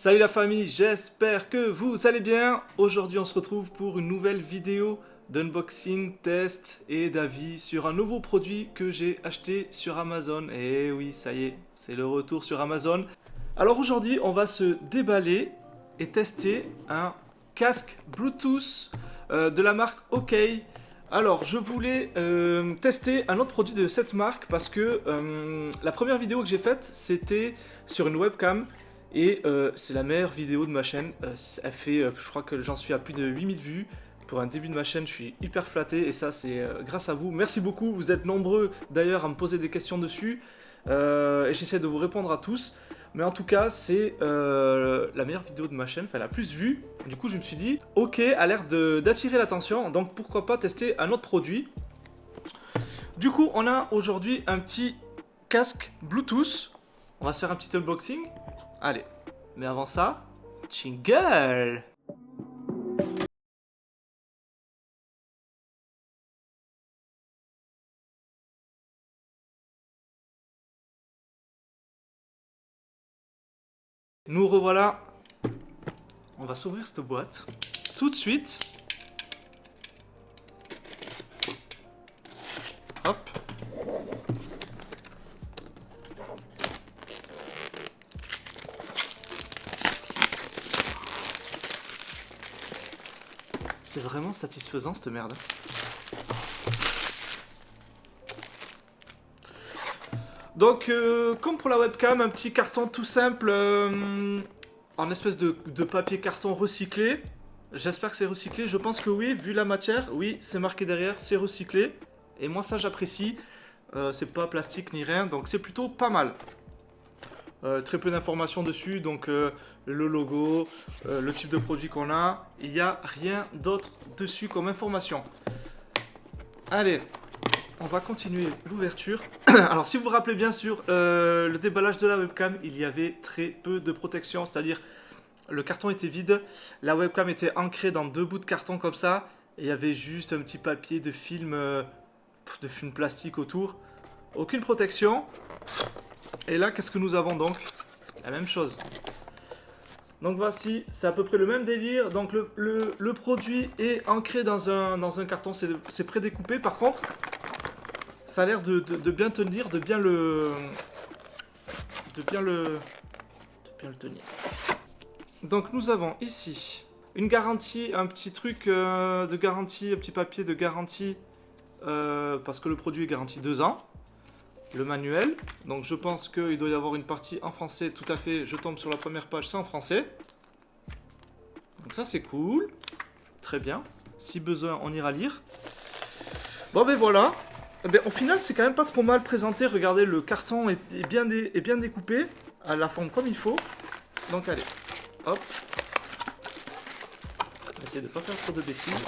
Salut la famille, j'espère que vous allez bien. Aujourd'hui on se retrouve pour une nouvelle vidéo d'unboxing, test et d'avis sur un nouveau produit que j'ai acheté sur Amazon. Et oui, ça y est, c'est le retour sur Amazon. Alors aujourd'hui on va se déballer et tester un casque Bluetooth de la marque OK. Alors, je voulais tester un autre produit de cette marque parce que la première vidéo que j'ai faite, c'était sur une webcam et c'est la meilleure vidéo de ma chaîne. Elle fait, je crois que j'en suis à plus de 8000 vues. Pour un début de ma chaîne, je suis hyper flatté et ça, c'est grâce à vous. Merci beaucoup, vous êtes nombreux d'ailleurs à me poser des questions dessus et j'essaie de vous répondre à tous. Mais en tout cas, c'est la meilleure vidéo de ma chaîne, enfin la plus vue. Du coup, je me suis dit, ok, a l'air d'attirer l'attention, donc pourquoi pas tester un autre produit. Du coup, on a aujourd'hui un petit casque Bluetooth. On va se faire un petit unboxing. Allez, mais avant ça, jingle! Nous revoilà. On va s'ouvrir cette boîte tout de suite. Hop. C'est vraiment satisfaisant cette merde. Donc, comme pour la webcam, un petit carton tout simple en espèce de papier carton recyclé. J'espère que c'est recyclé. Je pense que oui, vu la matière. Oui, c'est marqué derrière, c'est recyclé. Et moi, ça, j'apprécie. C'est pas plastique ni rien, donc c'est plutôt pas mal. Très peu d'informations dessus, donc le logo, le type de produit qu'on a. Il n'y a rien d'autre dessus comme information. Allez, on va continuer l'ouverture. Alors si vous vous rappelez bien sûr, le déballage de la webcam, il y avait très peu de protection, c'est-à-dire le carton était vide, la webcam était ancrée dans deux bouts de carton comme ça, et il y avait juste un petit papier de film plastique autour. Aucune protection. Et là, qu'est-ce que nous avons donc? La même chose. Donc voici, c'est à peu près le même délire. Donc le produit est ancré dans un carton, c'est prédécoupé. Par contre, ça a l'air de bien tenir, de bien le tenir. Donc nous avons ici une garantie, un petit truc de garantie, un petit papier de garantie parce que le produit est garanti 2 ans. Le manuel, donc je pense qu'il doit y avoir une partie en français, tout à fait, je tombe sur la première page, c'est en français. Donc ça c'est cool, très bien, si besoin on ira lire. Bon ben voilà, ben, au final c'est quand même pas trop mal présenté, regardez le carton est bien découpé, à la forme comme il faut. Donc allez, hop, on va essayer de ne pas faire trop de bêtises.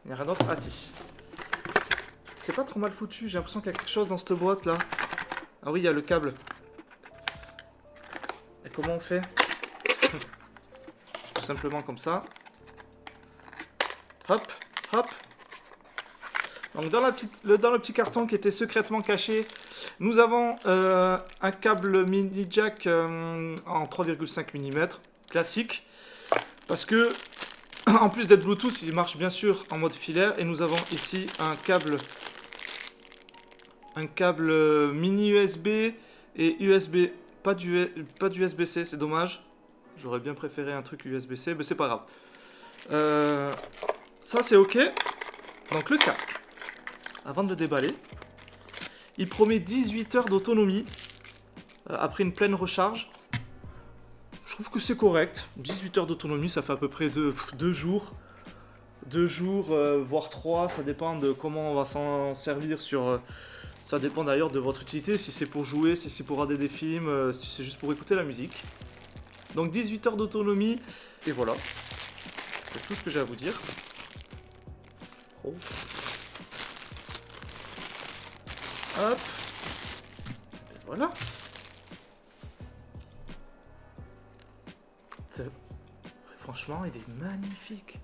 Il n'y a rien d'autre, ah si. C'est pas trop mal foutu, j'ai l'impression qu'il y a quelque chose dans cette boîte là. Ah oui, il y a le câble. Et comment on fait? Tout simplement comme ça. Hop, hop. Donc dans le petit carton qui était secrètement caché, nous avons un câble mini jack en 3,5 mm, classique. Parce que, en plus d'être Bluetooth, il marche bien sûr en mode filaire. Et nous avons ici un câble mini USB et USB, pas d'USB-C, c'est dommage. J'aurais bien préféré un truc USB-C, mais c'est pas grave. Ça c'est ok. Donc le casque, avant de le déballer, il promet 18 heures d'autonomie après une pleine recharge. Je trouve que c'est correct. 18 heures d'autonomie, ça fait à peu près 2 jours. 2 jours, voire 3, ça dépend de comment on va s'en servir sur... Ça dépend d'ailleurs de votre utilité, si c'est pour jouer, si c'est pour regarder des films, si c'est juste pour écouter la musique. Donc 18 heures d'autonomie, et voilà. C'est tout ce que j'ai à vous dire. Oh. Hop. Et voilà. Franchement, il est magnifique.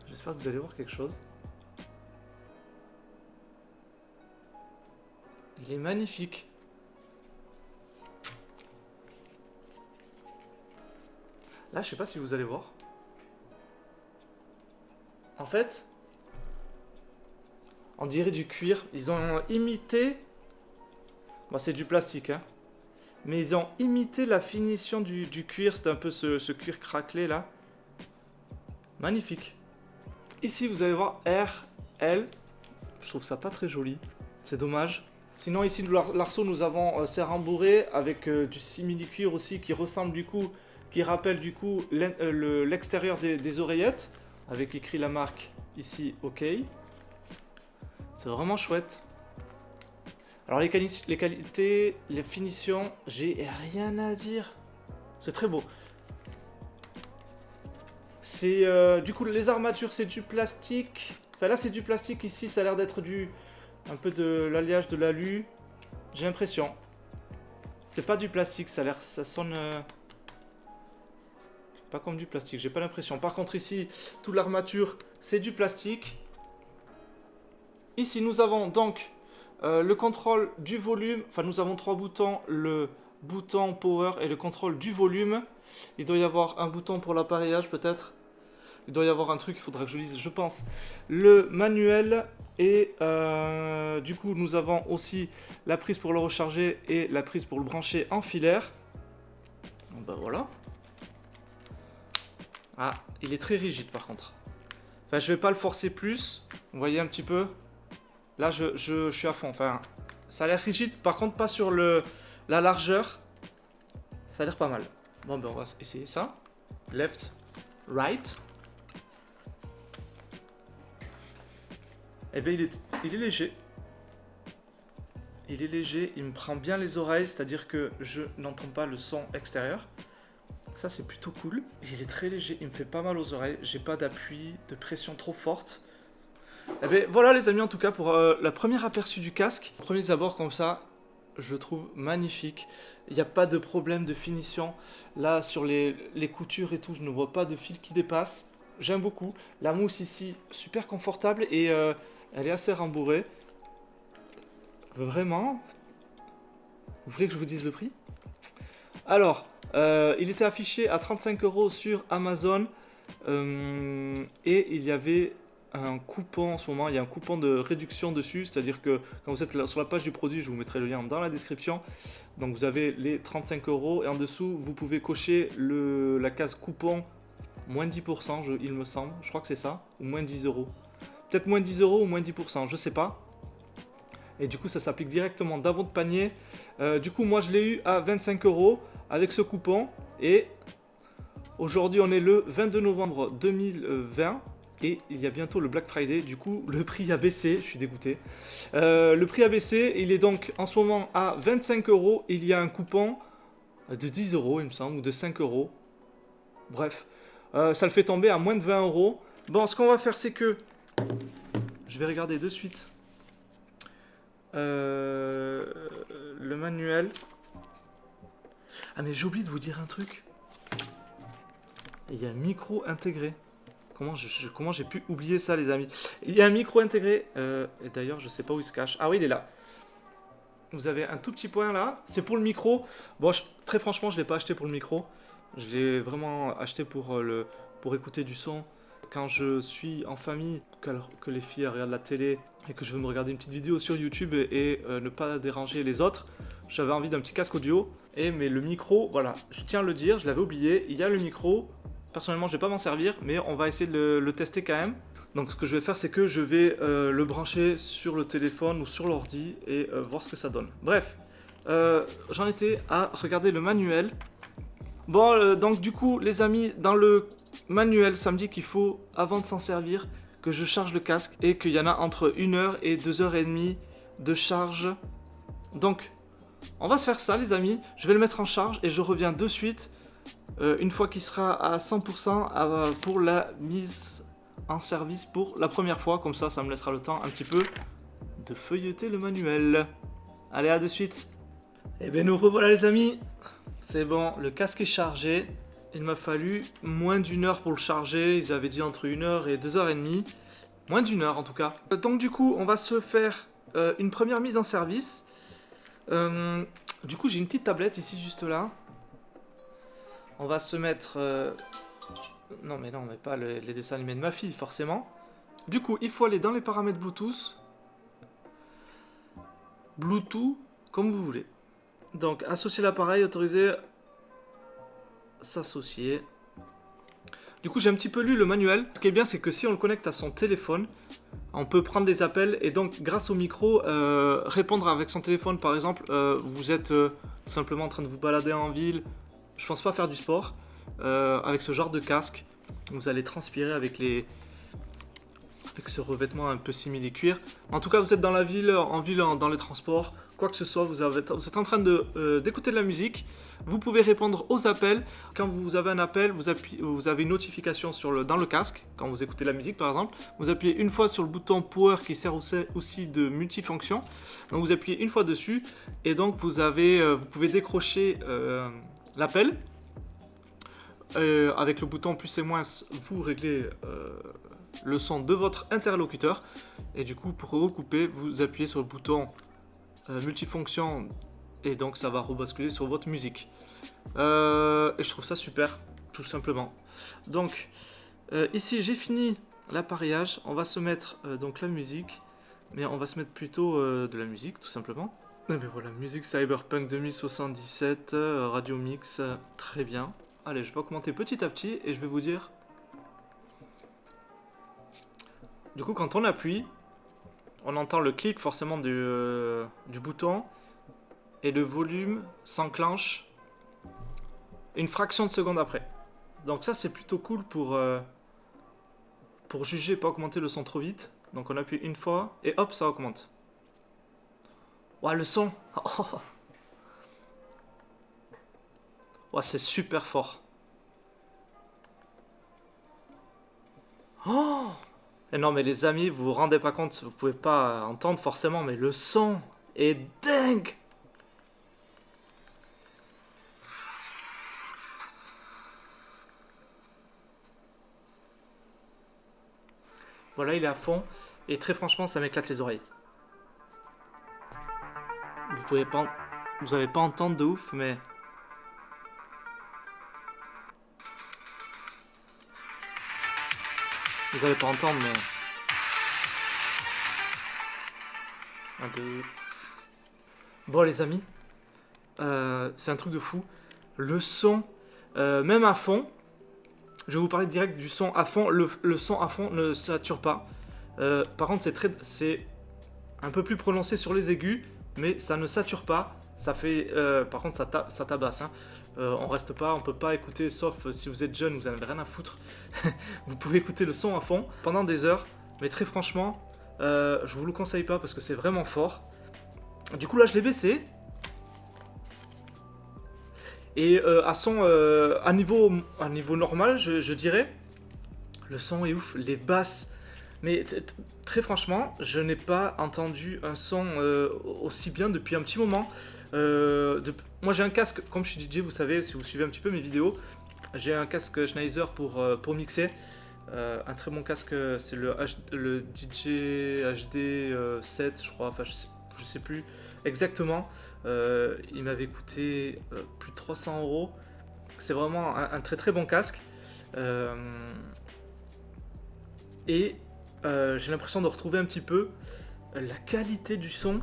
J'espère que vous allez voir quelque chose. Il est magnifique. Là, je sais pas si vous allez voir. En fait, on dirait du cuir. Ils ont imité... Bon, c'est du plastique, hein. Mais ils ont imité la finition du cuir. C'est un peu ce cuir craquelé, là. Magnifique. Ici, vous allez voir R, L. Je trouve ça pas très joli. C'est dommage. Sinon, ici, l'arceau, nous avons c'est rembourré avec du simili-cuir aussi qui ressemble du coup, qui rappelle du coup l'extérieur des oreillettes. Avec écrit la marque ici, OK. C'est vraiment chouette. Alors, les qualités, les finitions, j'ai rien à dire. C'est très beau. C'est du coup, les armatures, c'est du plastique. Enfin, là, c'est du plastique. Ici, ça a l'air d'être un peu de l'alliage de l'alu. J'ai l'impression. C'est pas du plastique, ça sonne pas comme du plastique, j'ai pas l'impression. Par contre ici, toute l'armature, c'est du plastique. Ici, nous avons donc le contrôle du volume. Enfin, nous avons 3 boutons, le bouton power et le contrôle du volume. Il doit y avoir un bouton pour l'appareillage peut-être. Il doit y avoir un truc, il faudra que je lise, je pense. Le manuel et du coup, nous avons aussi la prise pour le recharger et la prise pour le brancher en filaire. Ben voilà. Ah, il est très rigide par contre. Enfin, je vais pas le forcer plus. Vous voyez un petit peu. Là, je suis à fond. Enfin, ça a l'air rigide. Par contre, pas sur la largeur. Ça a l'air pas mal. Bon, ben on va essayer ça. Left, right. Eh bien, il est léger. Il est léger, il me prend bien les oreilles, c'est-à-dire que je n'entends pas le son extérieur. Ça, c'est plutôt cool. Il est très léger, il me fait pas mal aux oreilles. J'ai pas d'appui, de pression trop forte. Eh bien, voilà les amis, en tout cas, pour la première aperçu du casque. Premier abord comme ça, je le trouve magnifique. Il n'y a pas de problème de finition. Là, sur les coutures et tout, je ne vois pas de fil qui dépasse. J'aime beaucoup. La mousse ici, super confortable et elle est assez rembourrée. Vraiment? Vous voulez que je vous dise le prix? Alors, il était affiché à 35 € sur Amazon. Et il y avait un coupon en ce moment. Il y a un coupon de réduction dessus. C'est-à-dire que quand vous êtes sur la page du produit, je vous mettrai le lien dans la description. Donc vous avez les 35 € et en dessous, vous pouvez cocher la case coupon moins 10%, il me semble. Je crois que c'est ça. Ou moins 10 €. Peut-être moins 10 € ou moins 10%, je sais pas. Et du coup, ça s'applique directement dans votre panier. Du coup, moi, je l'ai eu à 25 € avec ce coupon. Et aujourd'hui, on est le 22 novembre 2020. Et il y a bientôt le Black Friday. Du coup, le prix a baissé. Je suis dégoûté. Le prix a baissé. Il est donc en ce moment à 25 €. Il y a un coupon de 10 €, il me semble, ou de 5 €. Bref, ça le fait tomber à moins de 20 €. Bon, ce qu'on va faire, c'est que je vais regarder de suite le manuel. Ah, mais j'ai oublié de vous dire un truc. Il y a un micro intégré. Comment j'ai pu oublier ça, les amis? Il y a un micro intégré. Et d'ailleurs, je sais pas où il se cache. Ah oui, il est là. Vous avez un tout petit point là. C'est pour le micro. Bon, très franchement, je ne l'ai pas acheté pour le micro. Je l'ai vraiment acheté pour écouter du son. Quand je suis en famille, que les filles regardent la télé et que je veux me regarder une petite vidéo sur YouTube et ne pas déranger les autres, j'avais envie d'un petit casque audio. Mais le micro, voilà, je tiens à le dire, je l'avais oublié. Il y a le micro. Personnellement, je ne vais pas m'en servir, mais on va essayer de le tester quand même. Donc ce que je vais faire, c'est que je vais le brancher sur le téléphone ou sur l'ordi et voir ce que ça donne. Bref, j'en étais à regarder le manuel. Bon, donc du coup, les amis, dans le manuel, ça me dit qu'il faut, avant de s'en servir, que je charge le casque et qu'il y en a entre 1 heure et 2 heures et demie de charge. Donc, on va se faire ça, les amis. Je vais le mettre en charge et je reviens de suite une fois qu'il sera à 100% pour la mise en service pour la première fois. Comme ça, ça me laissera le temps un petit peu de feuilleter le manuel. Allez, à de suite. Et bien, nous revoilà, les amis. C'est bon, le casque est chargé. Il m'a fallu moins d'1 heure pour le charger. Ils avaient dit entre 1 heure et 2 heures et demie. Moins d'1 heure en tout cas. Donc du coup, on va se faire une première mise en service. Du coup, j'ai une petite tablette ici juste là. On va se mettre... Non mais non, mais pas les dessins animés de ma fille, forcément. Du coup, il faut aller dans les paramètres Bluetooth. Bluetooth, comme vous voulez. Donc, associer l'appareil, autoriser... S'associer. Du coup, j'ai un petit peu lu le manuel. Ce qui est bien, c'est que si on le connecte à son téléphone, on peut prendre des appels et donc, grâce au micro, répondre avec son téléphone. Par exemple, vous êtes tout simplement en train de vous balader en ville. Je pense pas faire du sport. Avec ce genre de casque, vous allez transpirer avec ce revêtement un peu simili-cuir. En tout cas, vous êtes dans la ville, dans les transports, quoi que ce soit, vous êtes en train d'écouter de la musique. Vous pouvez répondre aux appels. Quand vous avez un appel, vous avez une notification dans le casque. Quand vous écoutez la musique, par exemple, vous appuyez une fois sur le bouton Power qui sert aussi de multifonction. Donc vous appuyez une fois dessus et donc vous pouvez décrocher l'appel. Avec le bouton plus et moins, vous réglez le son de votre interlocuteur. Et du coup, pour recouper, vous appuyez sur le bouton multifonction et donc ça va rebasculer sur votre musique. Et je trouve ça super, tout simplement. Donc, ici, j'ai fini l'appareillage. On va se mettre donc la musique, mais on va se mettre plutôt de la musique, tout simplement. Et bien voilà, musique Cyberpunk 2077, Radio Mix, très bien. Allez, je vais augmenter petit à petit et je vais vous dire. Du coup, quand on appuie, on entend le clic forcément du bouton et le volume s'enclenche une fraction de seconde après. Donc ça, c'est plutôt cool pour juger, pas augmenter le son trop vite. Donc on appuie une fois et hop, ça augmente. Ouah, le son. Oh. Ouais, c'est super fort. Oh! Et non, mais les amis, vous vous rendez pas compte, vous pouvez pas entendre forcément, mais le son est dingue! Voilà, il est à fond, et très franchement, ça m'éclate les oreilles. Vous allez pas entendre de ouf, mais... Vous allez pas entendre, mais... 1, 2... Bon, les amis, c'est un truc de fou. Le son, même à fond, je vais vous parler direct du son à fond. Le son à fond ne sature pas. Par contre, c'est un peu plus prononcé sur les aigus, mais ça ne sature pas. Ça fait, par contre, ça tabasse. Hein. On peut pas écouter, sauf si vous êtes jeune, vous n'en avez rien à foutre. Vous pouvez écouter le son à fond pendant des heures, mais très franchement, je vous le conseille pas parce que c'est vraiment fort. Du coup, là, je l'ai baissé. Et à niveau normal, je dirais, le son est ouf, les basses. Mais très franchement, je n'ai pas entendu un son aussi bien depuis un petit moment. Moi j'ai un casque, comme je suis DJ, vous savez, si vous suivez un petit peu mes vidéos, j'ai un casque Sennheiser pour mixer. Un très bon casque, c'est le DJ HD 7, je crois, enfin je sais plus exactement. Il m'avait coûté plus de 300 €. C'est vraiment un très très bon casque. Et j'ai l'impression de retrouver un petit peu la qualité du son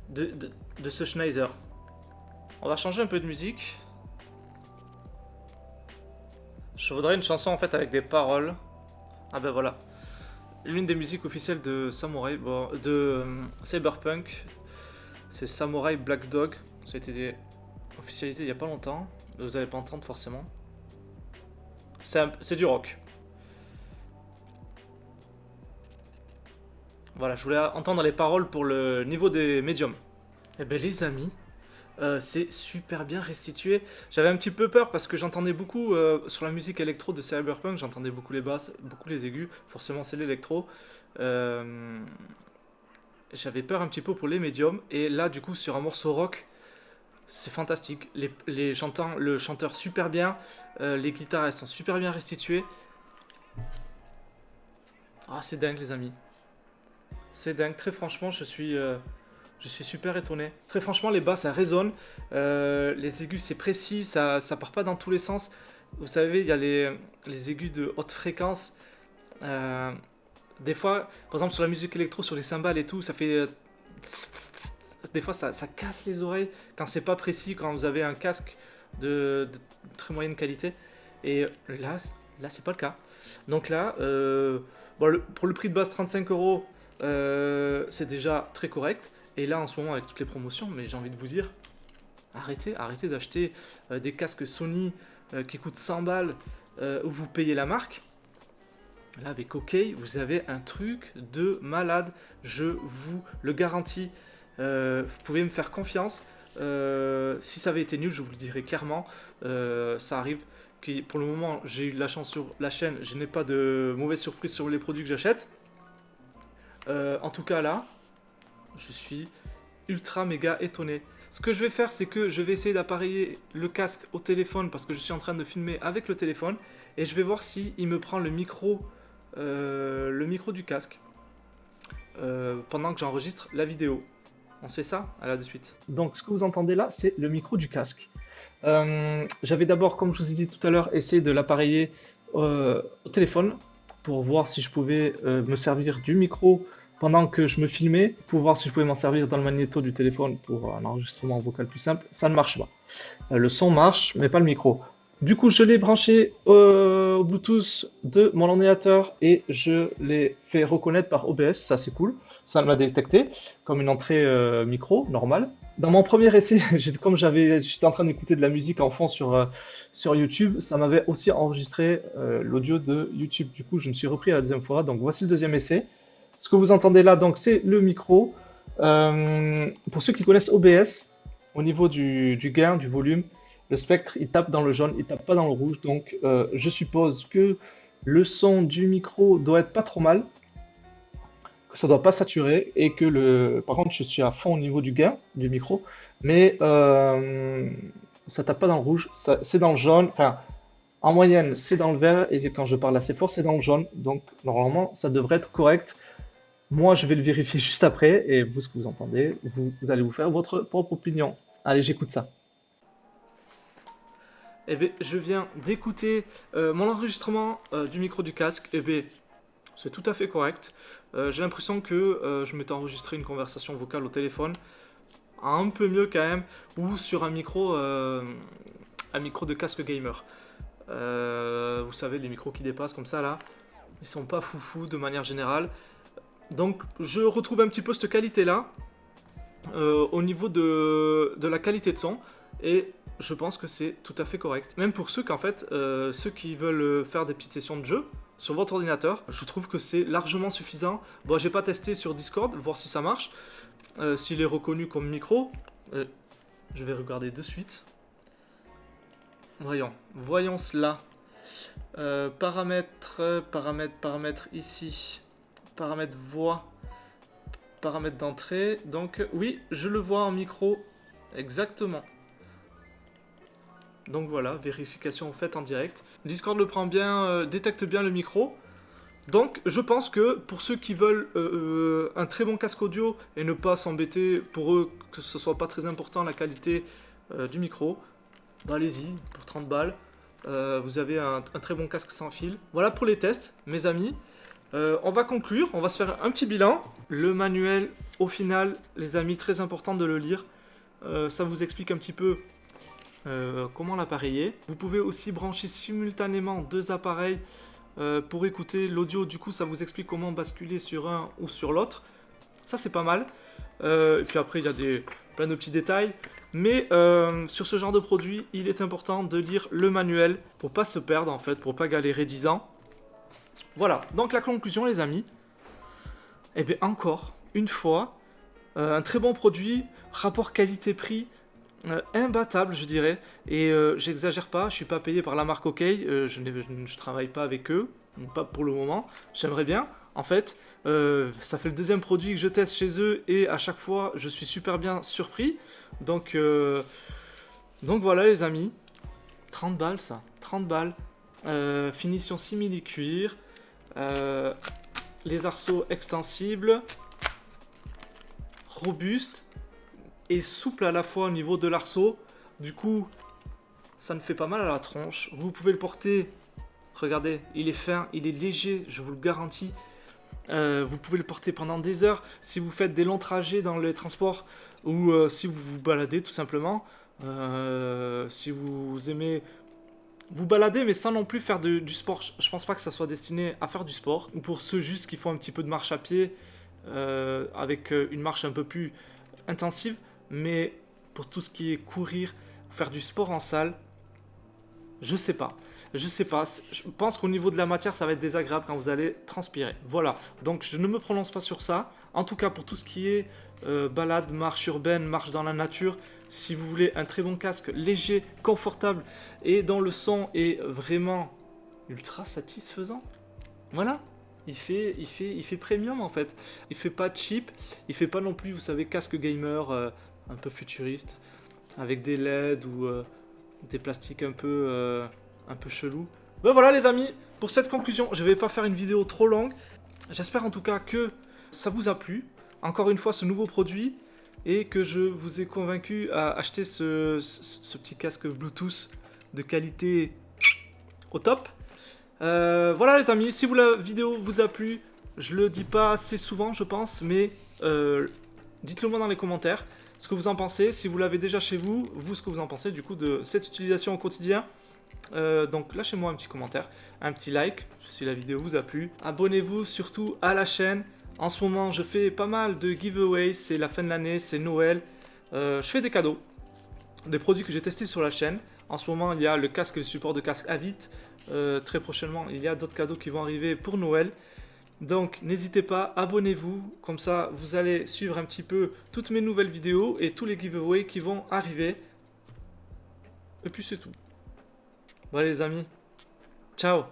de ce Sennheiser. On va changer un peu de musique. Je voudrais une chanson en fait avec des paroles. Ah ben voilà. L'une des musiques officielles de Cyberpunk, c'est Samurai Black Dog. Ça a été officialisé il n'y a pas longtemps. Vous n'allez pas entendre forcément. C'est du rock. Voilà, je voulais entendre les paroles pour le niveau des médiums. Eh ben les amis, c'est super bien restitué. J'avais un petit peu peur parce que j'entendais beaucoup sur la musique électro de Cyberpunk, j'entendais beaucoup les basses, beaucoup les aigus, forcément c'est l'électro. J'avais peur un petit peu pour les médiums, et là du coup sur un morceau rock, c'est fantastique. J'entends le chanteur super bien, les guitares elles sont super bien restituées. Ah c'est dingue les amis. C'est dingue, très franchement je suis Je suis super étonné. Très franchement, les basses, ça résonne. Les aigus, c'est précis, ça part pas dans tous les sens. Vous savez, il y a les aigus de haute fréquence. Euh, des fois, par exemple, sur la musique électro, sur les cymbales et tout, ça fait... des fois, ça casse les oreilles quand c'est pas précis, quand vous avez un casque de très moyenne qualité. Et là c'est pas le cas. Donc là, bon, pour le prix de base 35 €, c'est déjà très correct. Et là, en ce moment, avec toutes les promotions, mais j'ai envie de vous dire, arrêtez d'acheter des casques Sony qui coûtent 100 balles, où vous payez la marque. Là, avec OK, vous avez un truc de malade, je vous le garantis. Vous pouvez me faire confiance. Si ça avait été nul, je vous le dirais clairement. Ça arrive. Pour le moment, j'ai eu de la chance sur la chaîne. Je n'ai pas de mauvaise surprise sur les produits que j'achète. En tout cas, là, je suis ultra méga étonné. Ce que je vais faire, c'est que je vais essayer d'appareiller le casque au téléphone parce que je suis en train de filmer avec le téléphone et je vais voir si il me prend le micro du casque pendant que j'enregistre la vidéo. On se fait ça? À la de suite. Donc, ce que vous entendez là, c'est le micro du casque. J'avais d'abord, comme je vous ai dit tout à l'heure, essayé de l'appareiller au téléphone pour voir si je pouvais me servir du micro pendant que je me filmais, pour voir si je pouvais m'en servir dans le magnéto du téléphone pour un enregistrement vocal plus simple. Ça ne marche pas. Le son marche, mais pas le micro. Du coup, je l'ai branché au Bluetooth de mon ordinateur et je l'ai fait reconnaître par OBS. Ça, c'est cool. Ça m'a détecté comme une entrée micro normale. Dans mon premier essai, comme j'étais en train d'écouter de la musique en fond sur YouTube, ça m'avait aussi enregistré l'audio de YouTube. Du coup, je me suis repris à la deuxième fois. Donc, voici le deuxième essai. Ce que vous entendez là, donc, c'est le micro. Pour ceux qui connaissent OBS, au niveau du gain, du volume, le spectre, il tape dans le jaune, il tape pas dans le rouge. Donc, je suppose que le son du micro doit être pas trop mal, que ça doit pas saturer et que par contre, je suis à fond au niveau du gain du micro, mais ça tape pas dans le rouge, c'est dans le jaune. Enfin, en moyenne, c'est dans le vert et quand je parle assez fort, c'est dans le jaune. Donc, normalement, ça devrait être correct. Moi, je vais le vérifier juste après et vous, ce que vous entendez, vous allez vous faire votre propre opinion. Allez, j'écoute ça. Eh bien, je viens d'écouter mon enregistrement du micro du casque. Eh bien, c'est tout à fait correct. J'ai l'impression que je m'étais enregistré une conversation vocale au téléphone. Un peu mieux quand même. Ou sur un micro de casque gamer. Vous savez, les micros qui dépassent comme ça là. Ils sont pas foufou de manière générale. Donc, je retrouve un petit peu cette qualité là. Au niveau de la qualité de son. Et je pense que c'est tout à fait correct. Même pour ceux ceux qui veulent faire des petites sessions de jeu sur votre ordinateur, je trouve que c'est largement suffisant. Bon, j'ai pas testé sur Discord, voir si ça marche, s'il est reconnu comme micro. Je vais regarder de suite. Voyons cela. Paramètres ici. Paramètres voix. Paramètres d'entrée. Donc oui, je le vois en micro. Exactement. Donc voilà, vérification faite en direct. Discord le prend bien, détecte bien le micro. Donc je pense que pour ceux qui veulent un très bon casque audio et ne pas s'embêter, pour eux que ce soit pas très important la qualité du micro, bah allez-y, pour 30 balles. Vous avez un très bon casque sans fil. Voilà pour les tests, mes amis. On va conclure, on va se faire un petit bilan. Le manuel, au final, les amis, très important de le lire. Ça vous explique un petit peu comment l'appareiller. Vous pouvez aussi brancher simultanément deux appareils pour écouter l'audio. Du coup, ça vous explique comment basculer sur un ou sur l'autre. Ça, c'est pas mal. Et puis après, il y a plein de petits détails. Mais sur ce genre de produit, il est important de lire le manuel pour pas se perdre en fait, pour pas galérer 10 ans. Voilà, donc la conclusion les amis, eh bien encore une fois, un très bon produit, rapport qualité-prix, imbattable je dirais, et j'exagère pas, je suis pas payé par la marque OK, je travaille pas avec eux, pas pour le moment, j'aimerais bien, en fait, ça fait le deuxième produit que je teste chez eux, et à chaque fois je suis super bien surpris, donc voilà les amis, 30 balles ça, 30 balles, finition simili-cuir, les arceaux extensibles, robustes, est souple à la fois au niveau de l'arceau. Du coup, ça ne fait pas mal à la tronche. Vous pouvez le porter, regardez, il est fin, il est léger, je vous le garantis. Vous pouvez le porter pendant des heures si vous faites des longs trajets dans les transports ou si vous vous baladez tout simplement. Si vous aimez vous balader mais sans non plus faire du sport. Je pense pas que ça soit destiné à faire du sport. Ou pour ceux juste qui font un petit peu de marche à pied avec une marche un peu plus intensive. Mais pour tout ce qui est courir, faire du sport en salle, je sais pas. Je sais pas. Je pense qu'au niveau de la matière, ça va être désagréable quand vous allez transpirer. Voilà. Donc je ne me prononce pas sur ça. En tout cas, pour tout ce qui est balade, marche urbaine, marche dans la nature, si vous voulez un très bon casque, léger, confortable et dont le son est vraiment ultra satisfaisant. Voilà. Il fait premium en fait. Il fait pas cheap. Il fait pas non plus, vous savez, casque gamer un peu futuriste avec des LED ou des plastiques un peu chelou. Ben voilà les amis, pour cette conclusion, je vais pas faire une vidéo trop longue. J'espère en tout cas que ça vous a plu. Encore une fois, ce nouveau produit et que je vous ai convaincu à acheter ce petit casque Bluetooth de qualité au top. Voilà les amis, si la vidéo vous a plu, je le dis pas assez souvent je pense, mais dites-le moi dans les commentaires ce que vous en pensez, si vous l'avez déjà chez vous, ce que vous en pensez du coup de cette utilisation au quotidien. Donc lâchez-moi un petit commentaire, un petit like si la vidéo vous a plu. Abonnez-vous surtout à la chaîne. En ce moment je fais pas mal de giveaways, c'est la fin de l'année, c'est Noël. Je fais des cadeaux, des produits que j'ai testés sur la chaîne. En ce moment il y a le casque et le support de casque Avit. Très prochainement il y a d'autres cadeaux qui vont arriver pour Noël. Donc n'hésitez pas, abonnez-vous, comme ça vous allez suivre un petit peu toutes mes nouvelles vidéos et tous les giveaways qui vont arriver. Et puis c'est tout. Voilà les amis, ciao.